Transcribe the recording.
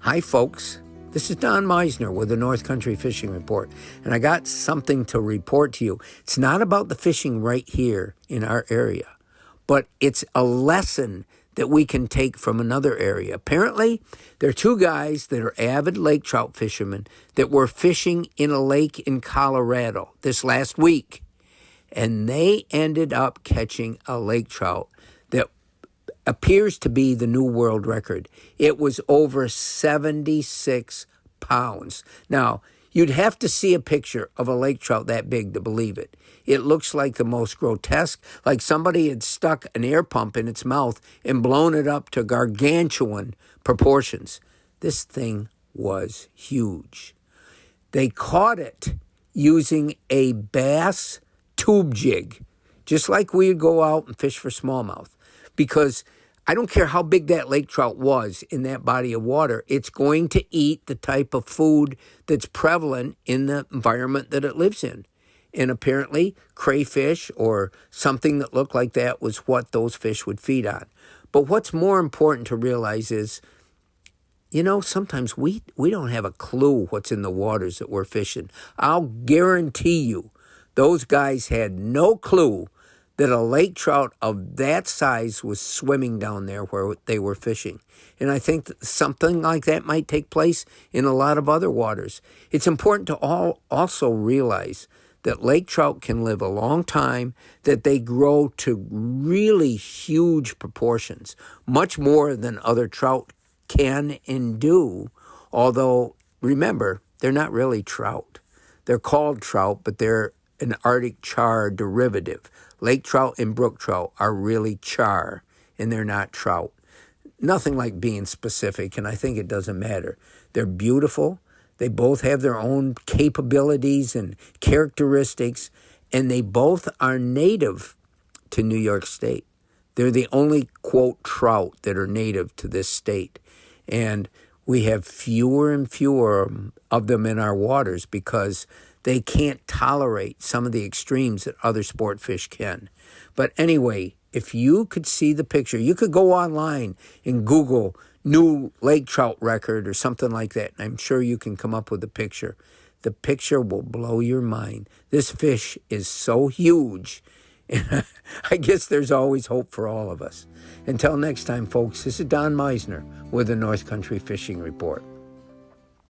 Hi, folks. This is Don Meisner with the North Country Fishing Report, and I got something to report to you. It's not about the fishing right here in our area, but it's a lesson that we can take from another area. Apparently, there are two guys that are avid lake trout fishermen that were fishing in a lake in Colorado this last week, and they ended up catching a lake trout that appears to be the new world record. It was over 76 pounds. Now, you'd have to see a picture of a lake trout that big to believe it. It looks like the most grotesque, like somebody had stuck an air pump in its mouth and blown it up to gargantuan proportions. This thing was huge. They caught it using a bass tube jig, just like we'd go out and fish for smallmouth. Because I don't care how big that lake trout was in that body of water, it's going to eat the type of food that's prevalent in the environment that it lives in. And apparently, crayfish or something that looked like that was what those fish would feed on. But what's more important to realize is, sometimes we don't have a clue what's in the waters that we're fishing. I'll guarantee you, those guys had no clue that a lake trout of that size was swimming down there where they were fishing. And I think that something like that might take place in a lot of other waters. It's important to also realize that lake trout can live a long time, that they grow to really huge proportions, much more than other trout can and do. Although, remember, they're not really trout. They're called trout, but they're an Arctic char derivative. Lake trout and brook trout are really char, and they're not trout. Nothing like being specific, and I think it doesn't matter. They're beautiful. They both have their own capabilities and characteristics, and they both are native to New York State. They're the only, quote, trout that are native to this state. And we have fewer and fewer of them in our waters because they can't tolerate some of the extremes that other sport fish can. But anyway, if you could see the picture, you could go online and Google new lake trout record or something like that, and I'm sure you can come up with a picture. The picture will blow your mind. This fish is so huge, and I guess there's always hope for all of us. Until next time, folks, this is Don Meisner with the North Country Fishing Report.